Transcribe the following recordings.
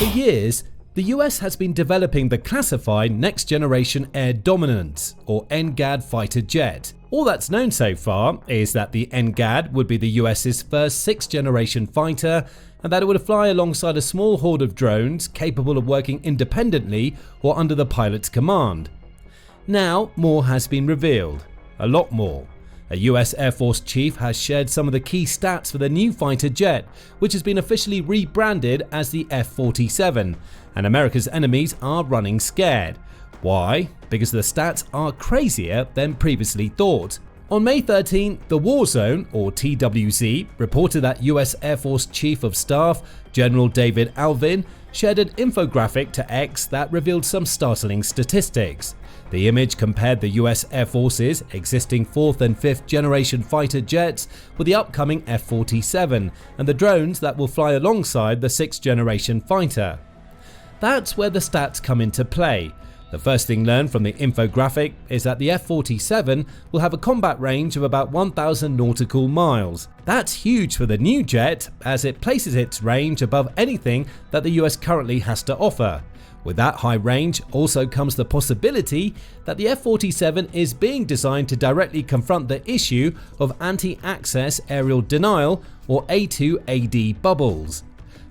For years, the US has been developing the classified Next Generation Air Dominance, or NGAD fighter jet. All that's known so far is that the NGAD would be the US's first 6th generation fighter, and that it would fly alongside a small horde of drones capable of working independently or under the pilot's command. Now, more has been revealed. A lot more. A US Air Force chief has shared some of the key stats for the new fighter jet, which has been officially rebranded as the F-47, and America's enemies are running scared. Why? Because the stats are crazier than previously thought. On May 13, the War Zone, or TWZ, reported that US Air Force Chief of Staff General David Alvin shared an infographic to X that revealed some startling statistics. The image compared the US Air Force's existing 4th and 5th generation fighter jets with the upcoming F-47 and the drones that will fly alongside the 6th generation fighter. That's where the stats come into play. The first thing learned from the infographic is that the F-47 will have a combat range of about 1,000 nautical miles. That's huge for the new jet, as it places its range above anything that the US currently has to offer. With that high range also comes the possibility that the F-47 is being designed to directly confront the issue of anti-access aerial denial, or A2AD bubbles.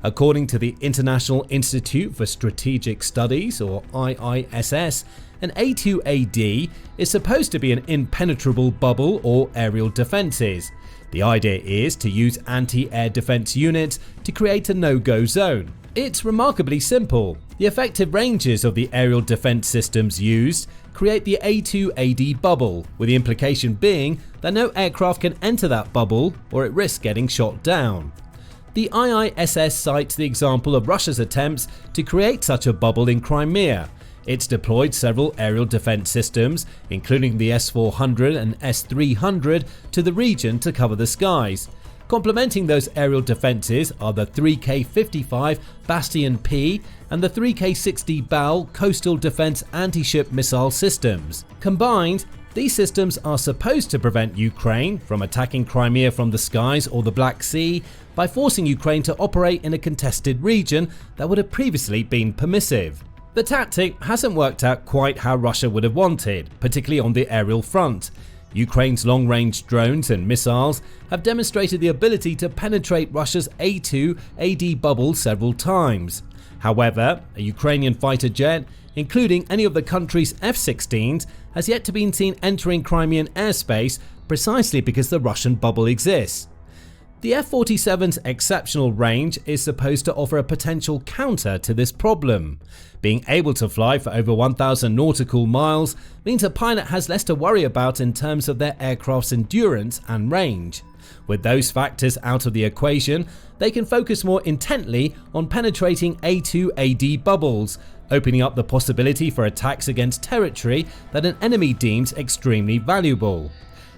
According to the International Institute for Strategic Studies, or IISS, an A2AD is supposed to be an impenetrable bubble or aerial defenses. The idea is to use anti-air defense units to create a no-go zone. It's remarkably simple. The effective ranges of the aerial defense systems used create the A2AD bubble, with the implication being that no aircraft can enter that bubble or it risks getting shot down. The IISS cites the example of Russia's attempts to create such a bubble in Crimea. It's deployed several aerial defense systems, including the S-400 and S-300, to the region to cover the skies. Complementing those aerial defenses are the 3K-55 Bastion P and the 3K-60 BAL coastal defense anti-ship missile systems. Combined, these systems are supposed to prevent Ukraine from attacking Crimea from the skies or the Black Sea by forcing Ukraine to operate in a contested region that would have previously been permissive. The tactic hasn't worked out quite how Russia would have wanted, particularly on the aerial front. Ukraine's long-range drones and missiles have demonstrated the ability to penetrate Russia's A2AD bubble several times. However, a Ukrainian fighter jet, including any of the country's F-16s, has yet to be seen entering Crimean airspace precisely because the Russian bubble exists. The F-47's exceptional range is supposed to offer a potential counter to this problem. Being able to fly for over 1,000 nautical miles means a pilot has less to worry about in terms of their aircraft's endurance and range. With those factors out of the equation, they can focus more intently on penetrating A2AD bubbles, opening up the possibility for attacks against territory that an enemy deems extremely valuable.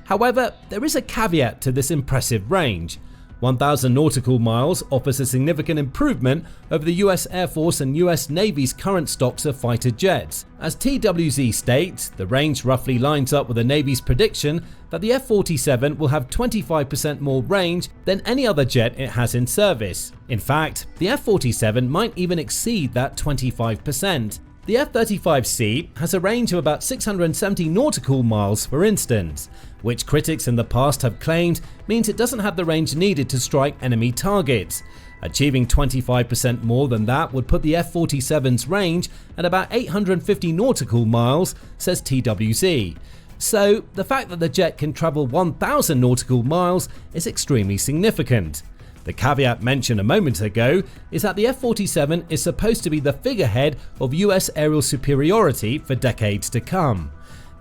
However, there is a caveat to this impressive range. 1,000 nautical miles offers a significant improvement over the US Air Force and US Navy's current stocks of fighter jets. As TWZ states, the range roughly lines up with the Navy's prediction that the F-47 will have 25% more range than any other jet it has in service. In fact, the F-47 might even exceed that 25%. The F-35C has a range of about 670 nautical miles, for instance, which critics in the past have claimed means it doesn't have the range needed to strike enemy targets. Achieving 25% more than that would put the F-47's range at about 850 nautical miles, says TWZ. So, the fact that the jet can travel 1,000 nautical miles is extremely significant. The caveat mentioned a moment ago is that the F-47 is supposed to be the figurehead of US aerial superiority for decades to come.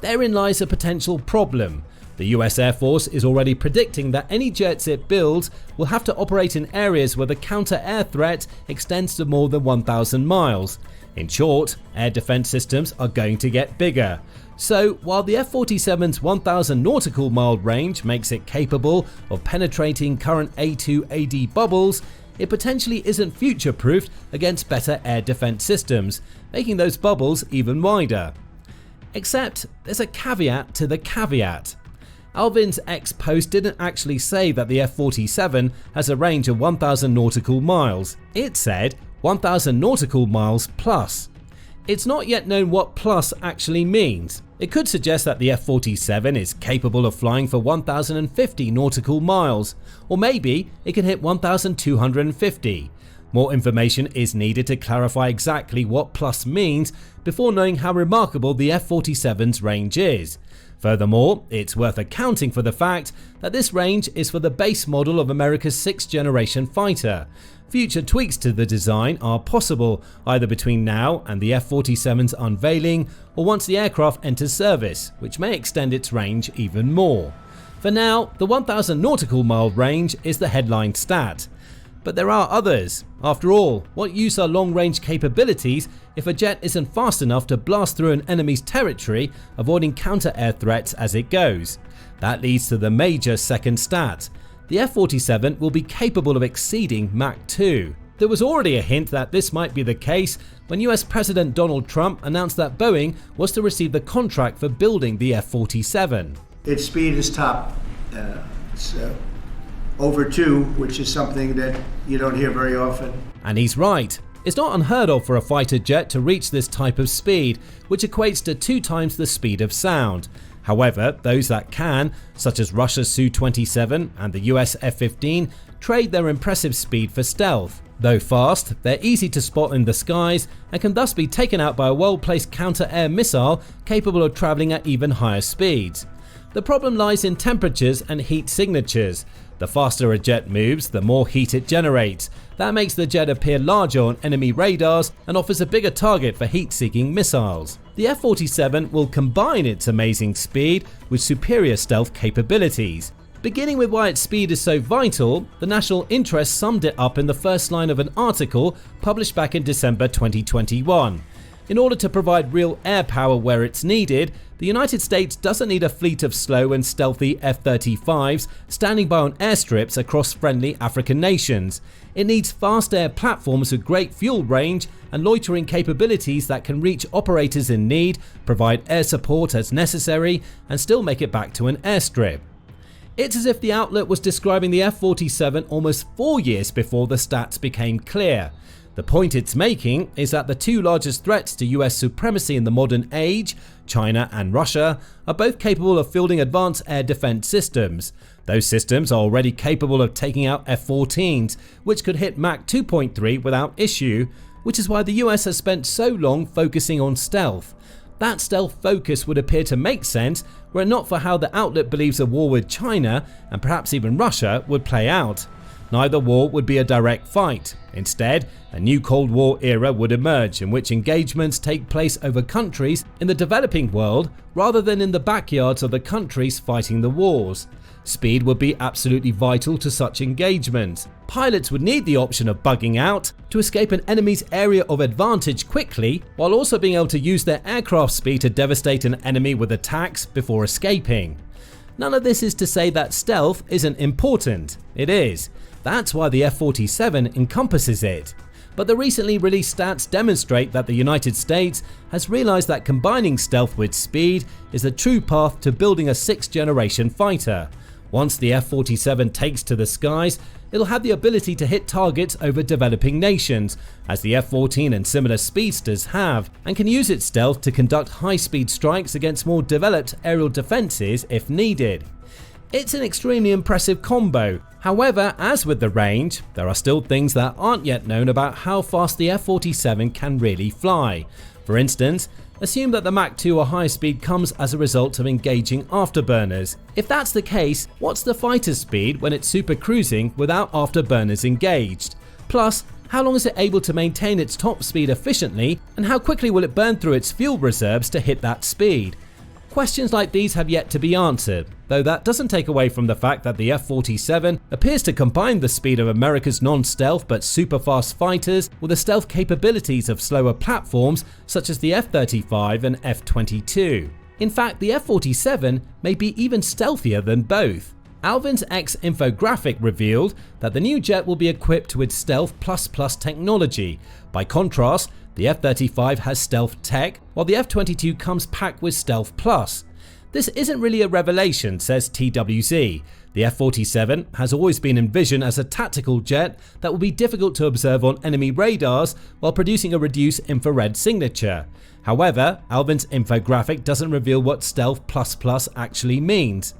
Therein lies a potential problem. The US Air Force is already predicting that any jets it builds will have to operate in areas where the counter-air threat extends to more than 1,000 miles. In short, air defense systems are going to get bigger. So, while the F-47's 1,000 nautical mile range makes it capable of penetrating current A2AD bubbles, it potentially isn't future-proofed against better air defense systems, making those bubbles even wider. Except, there's a caveat to the caveat. Alvin's X post didn't actually say that the F-47 has a range of 1,000 nautical miles. It said, 1,000 nautical miles plus. It's not yet known what plus actually means. It could suggest that the F-47 is capable of flying for 1,050 nautical miles, or maybe it can hit 1,250. More information is needed to clarify exactly what plus means before knowing how remarkable the F-47's range is. Furthermore, it's worth accounting for the fact that this range is for the base model of America's 6th generation fighter. Future tweaks to the design are possible either between now and the F-47's unveiling or once the aircraft enters service, which may extend its range even more. For now, the 1,000 nautical mile range is the headline stat. But there are others. After all, what use are long-range capabilities if a jet isn't fast enough to blast through an enemy's territory, avoiding counter-air threats as it goes? That leads to the major second stat. The F-47 will be capable of exceeding Mach 2. There was already a hint that this might be the case when US President Donald Trump announced that Boeing was to receive the contract for building the F-47. Its speed is top. It's over 2, which is something that you don't hear very often. And he's right. It's not unheard of for a fighter jet to reach this type of speed, which equates to 2 times the speed of sound. However, those that can, such as Russia's Su-27 and the US F-15, trade their impressive speed for stealth. Though fast, they're easy to spot in the skies and can thus be taken out by a well-placed counter-air missile capable of traveling at even higher speeds. The problem lies in temperatures and heat signatures. The faster a jet moves, the more heat it generates. That makes the jet appear larger on enemy radars and offers a bigger target for heat-seeking missiles. The F-47 will combine its amazing speed with superior stealth capabilities. Beginning with why its speed is so vital, the national interest summed it up in the first line of an article published back in December 2021. In order to provide real air power where it's needed, the United States doesn't need a fleet of slow and stealthy F-35s standing by on airstrips across friendly African nations. It needs fast air platforms with great fuel range and loitering capabilities that can reach operators in need, provide air support as necessary, and still make it back to an airstrip. It's as if the outlet was describing the F-47 almost 4 years before the stats became clear. The point it's making is that the 2 largest threats to US supremacy in the modern age, China and Russia, are both capable of fielding advanced air defense systems. Those systems are already capable of taking out F-14s, which could hit Mach 2.3 without issue, which is why the US has spent so long focusing on stealth. That stealth focus would appear to make sense were it not for how the outlet believes a war with China, and perhaps even Russia, would play out. Neither war would be a direct fight. Instead, a new Cold War era would emerge in which engagements take place over countries in the developing world rather than in the backyards of the countries fighting the wars. Speed would be absolutely vital to such engagements. Pilots would need the option of bugging out to escape an enemy's area of advantage quickly, while also being able to use their aircraft speed to devastate an enemy with attacks before escaping. None of this is to say that stealth isn't important. It is. That's why the F-47 encompasses it. But the recently released stats demonstrate that the United States has realized that combining stealth with speed is the true path to building a 6th generation fighter. Once the F-47 takes to the skies, it'll have the ability to hit targets over developing nations, as the F-14 and similar speedsters have, and can use its stealth to conduct high-speed strikes against more developed aerial defenses if needed. It's an extremely impressive combo. However, as with the range, there are still things that aren't yet known about how fast the F-47 can really fly. For instance, assume that the Mach 2 or higher speed comes as a result of engaging afterburners. If that's the case, what's the fighter's speed when it's super cruising without afterburners engaged? Plus, how long is it able to maintain its top speed efficiently, and how quickly will it burn through its fuel reserves to hit that speed? Questions like these have yet to be answered, though that doesn't take away from the fact that the F-47 appears to combine the speed of America's non-stealth but super-fast fighters with the stealth capabilities of slower platforms such as the F-35 and F-22. In fact, the F-47 may be even stealthier than both. Alvin's X infographic revealed that the new jet will be equipped with Stealth ++ technology. By contrast, the F-35 has Stealth Tech, while the F-22 comes packed with Stealth Plus. This isn't really a revelation, says TWZ. The F-47 has always been envisioned as a tactical jet that will be difficult to observe on enemy radars while producing a reduced infrared signature. However, Alvin's infographic doesn't reveal what Stealth++ actually means.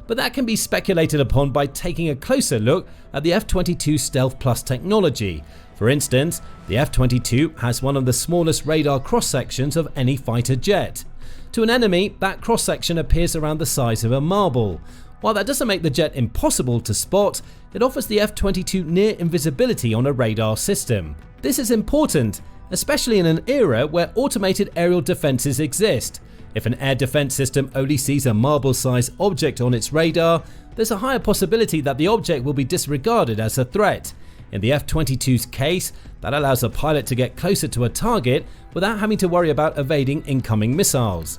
But that can be speculated upon by taking a closer look at the F-22 Stealth Plus technology. For instance, the F-22 has one of the smallest radar cross-sections of any fighter jet. To an enemy, that cross-section appears around the size of a marble. While that doesn't make the jet impossible to spot, it offers the F-22 near invisibility on a radar system. This is important, especially in an era where automated aerial defenses exist. If an air defense system only sees a marble-sized object on its radar, there's a higher possibility that the object will be disregarded as a threat. In the F-22's case, that allows a pilot to get closer to a target without having to worry about evading incoming missiles.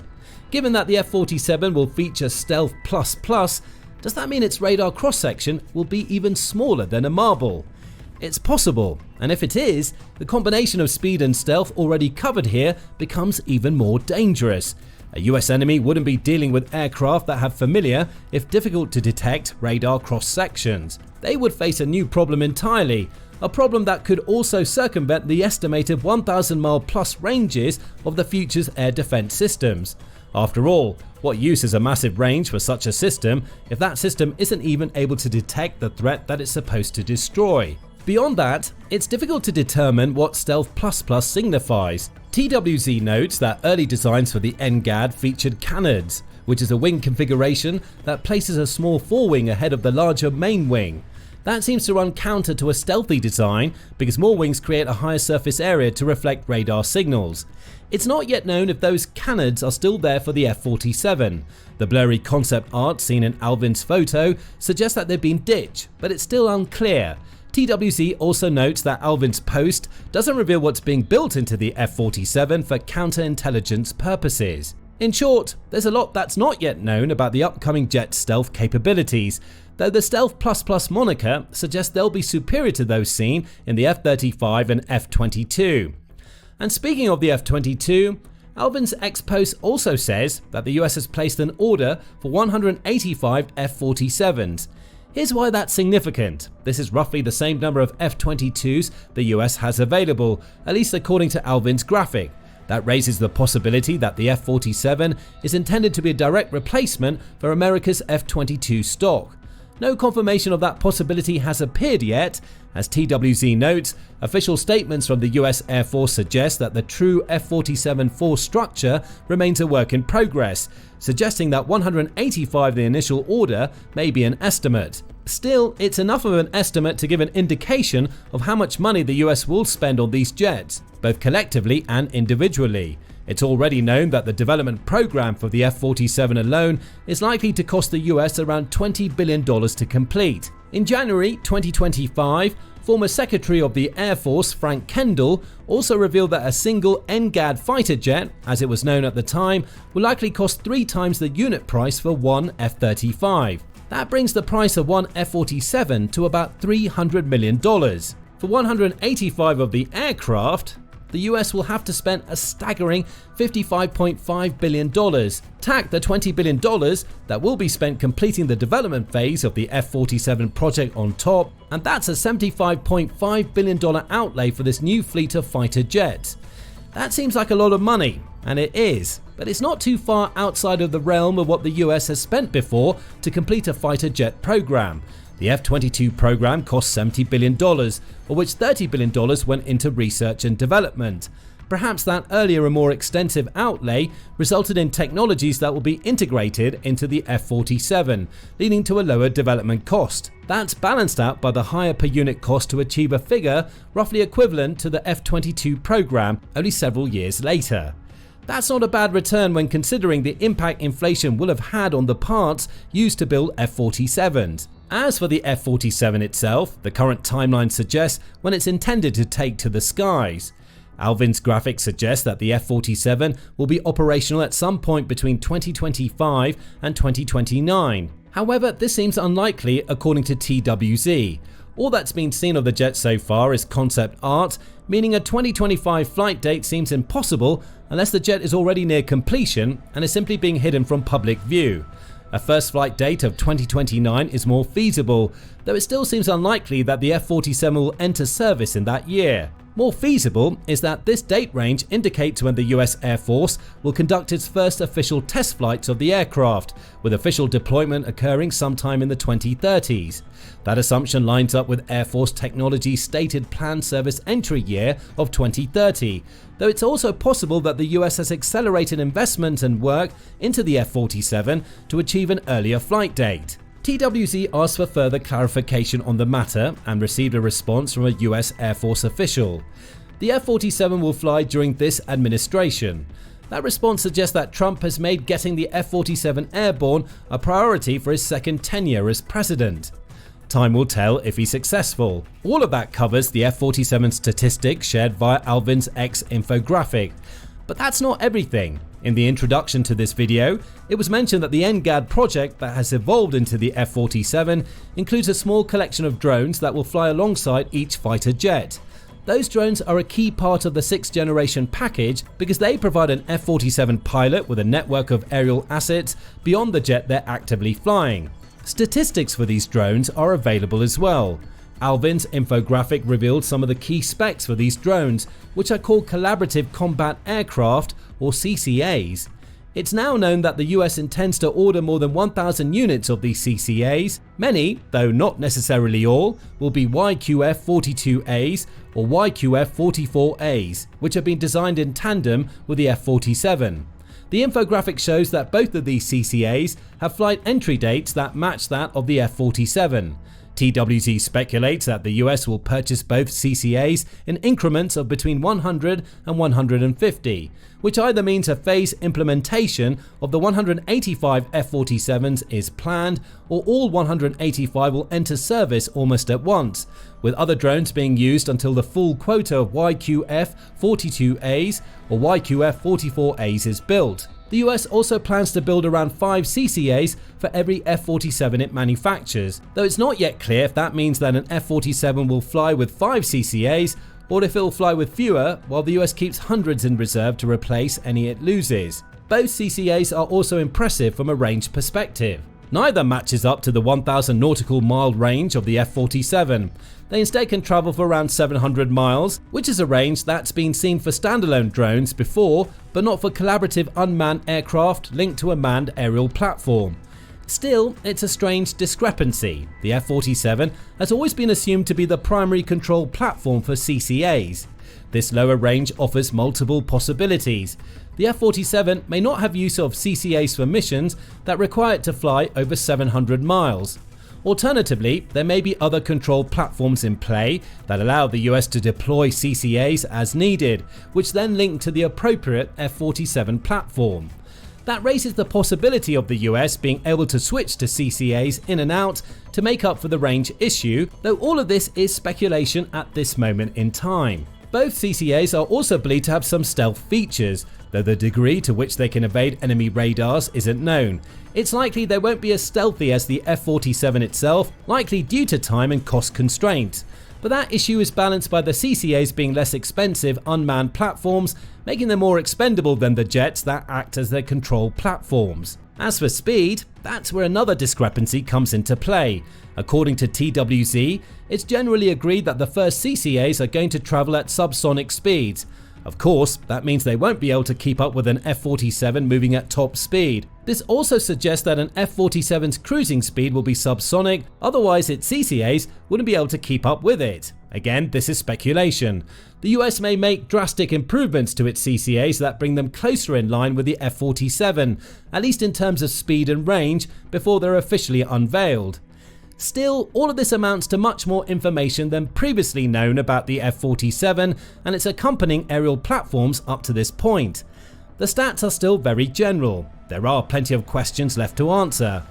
Given that the F-47 will feature Stealth++, does that mean its radar cross-section will be even smaller than a marble? It's possible, and if it is, the combination of speed and stealth already covered here becomes even more dangerous. A US enemy wouldn't be dealing with aircraft that have familiar, if difficult to detect, radar cross-sections. They would face a new problem entirely, a problem that could also circumvent the estimated 1,000-mile plus ranges of the future's air defense systems. After all, what use is a massive range for such a system if that system isn't even able to detect the threat that it's supposed to destroy? Beyond that, it's difficult to determine what Stealth++ signifies. TWZ notes that early designs for the NGAD featured canards, which is a wing configuration that places a small forewing ahead of the larger main wing. That seems to run counter to a stealthy design because more wings create a higher surface area to reflect radar signals. It's not yet known if those canards are still there for the F-47. The blurry concept art seen in Alvin's photo suggests that they've been ditched, but it's still unclear. TWZ also notes that Alvin's post doesn't reveal what's being built into the F-47 for counterintelligence purposes. In short, there's a lot that's not yet known about the upcoming jet's stealth capabilities, though the Stealth++ moniker suggests they'll be superior to those seen in the F-35 and F-22. And speaking of the F-22, Alvin's ex-post also says that the US has placed an order for 185 F-47s. Here's why that's significant. This is roughly the same number of F-22s the US has available, at least according to Alvin's graphic. That raises the possibility that the F-47 is intended to be a direct replacement for America's F-22 stock. No confirmation of that possibility has appeared yet. As TWZ notes, official statements from the US Air Force suggest that the true F-47 force structure remains a work in progress, suggesting that 185 the initial order may be an estimate. Still, it's enough of an estimate to give an indication of how much money the US will spend on these jets, both collectively and individually. It's already known that the development program for the F-47 alone is likely to cost the US around $20 billion to complete. In January 2025, former Secretary of the Air Force Frank Kendall also revealed that a single NGAD fighter jet, as it was known at the time, will likely cost 3 times the unit price for one F-35. That brings the price of one F-47 to about $300 million. For 185 of the aircraft, the US will have to spend a staggering $55.5 billion. Tack the $20 billion that will be spent completing the development phase of the F-47 project on top, and that's a $75.5 billion outlay for this new fleet of fighter jets. That seems like a lot of money, and it is, but it's not too far outside of the realm of what the US has spent before to complete a fighter jet program. The F-22 program cost $70 billion, of which $30 billion went into research and development. Perhaps that earlier and more extensive outlay resulted in technologies that will be integrated into the F-47, leading to a lower development cost. That's balanced out by the higher per unit cost to achieve a figure roughly equivalent to the F-22 program only several years later. That's not a bad return when considering the impact inflation will have had on the parts used to build F-47s. As for the F-47 itself, the current timeline suggests when it's intended to take to the skies. Alvin's graphic suggests that the F-47 will be operational at some point between 2025 and 2029. However, this seems unlikely according to TWZ. All that's been seen of the jet so far is concept art, meaning a 2025 flight date seems impossible unless the jet is already near completion and is simply being hidden from public view. A first flight date of 2029 is more feasible, though it still seems unlikely that the F-47 will enter service in that year. More feasible is that this date range indicates when the US Air Force will conduct its first official test flights of the aircraft, with official deployment occurring sometime in the 2030s. That assumption lines up with Air Force Technology's stated planned service entry year of 2030, though it's also possible that the US has accelerated investment and work into the F-47 to achieve an earlier flight date. TWZ asked for further clarification on the matter and received a response from a US Air Force official. The F-47 will fly during this administration. That response suggests that Trump has made getting the F-47 airborne a priority for his second tenure as president. Time will tell if he's successful. All of that covers the F-47 statistics shared via Alvin's X infographic. But that's not everything. In the introduction to this video, it was mentioned that the NGAD project that has evolved into the F-47 includes a small collection of drones that will fly alongside each fighter jet. Those drones are a key part of the 6th generation package because they provide an F-47 pilot with a network of aerial assets beyond the jet they're actively flying. Statistics for these drones are available as well. Alvin's infographic revealed some of the key specs for these drones, which are called Collaborative Combat Aircraft or CCAs. It's now known that the US intends to order more than 1,000 units of these CCAs. Many, though not necessarily all, will be YQF-42As or YQF-44As, which have been designed in tandem with the F-47. The infographic shows that both of these CCAs have flight entry dates that match that of the F-47. TWZ speculates that the US will purchase both CCAs in increments of between 100 and 150, which either means a phased implementation of the 185 F-47s is planned, or all 185 will enter service almost at once, with other drones being used until the full quota of YQF-42As or YQF-44As is built. The US also plans to build around 5 CCAs for every F-47 it manufactures, though it's not yet clear if that means that an F-47 will fly with 5 CCAs or if it will fly with fewer, while the US keeps hundreds in reserve to replace any it loses. Both CCAs are also impressive from a range perspective. Neither matches up to the 1,000 nautical mile range of the F-47. They instead can travel for around 700 miles, which is a range that's been seen for standalone drones before, but not for collaborative unmanned aircraft linked to a manned aerial platform. Still, it's a strange discrepancy. The F-47 has always been assumed to be the primary control platform for CCAs. This lower range offers multiple possibilities. The F-47 may not have use of CCAs for missions that require it to fly over 700 miles. Alternatively, there may be other control platforms in play that allow the US to deploy CCAs as needed, which then link to the appropriate F-47 platform. That raises the possibility of the US being able to switch to CCAs in and out to make up for the range issue, though all of this is speculation at this moment in time. Both CCAs are also believed to have some stealth features, though the degree to which they can evade enemy radars isn't known. It's likely they won't be as stealthy as the F-47 itself, likely due to time and cost constraints. But that issue is balanced by the CCAs being less expensive unmanned platforms, making them more expendable than the jets that act as their control platforms. As for speed, that's where another discrepancy comes into play. According to TWZ, it's generally agreed that the first CCAs are going to travel at subsonic speeds. Of course, that means they won't be able to keep up with an F-47 moving at top speed. This also suggests that an F-47's cruising speed will be subsonic, otherwise its CCAs wouldn't be able to keep up with it. Again, this is speculation. The US may make drastic improvements to its CCAs that bring them closer in line with the F-47, at least in terms of speed and range, before they're officially unveiled. Still, all of this amounts to much more information than previously known about the F-47 and its accompanying aerial platforms up to this point. The stats are still very general. There are plenty of questions left to answer.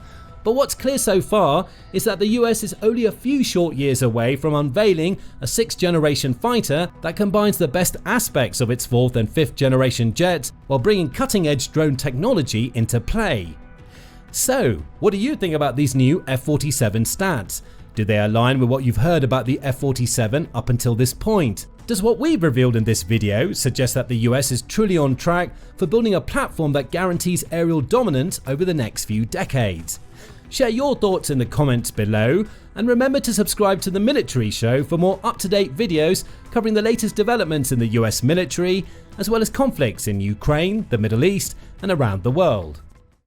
But what's clear so far is that the US is only a few short years away from unveiling a 6th generation fighter that combines the best aspects of its 4th and 5th generation jets while bringing cutting-edge drone technology into play. So, what do you think about these new F-47 stats? Do they align with what you've heard about the F-47 up until this point? Does what we've revealed in this video suggest that the US is truly on track for building a platform that guarantees aerial dominance over the next few decades? Share your thoughts in the comments below, and remember to subscribe to The Military Show for more up-to-date videos covering the latest developments in the US military, as well as conflicts in Ukraine, the Middle East, and around the world.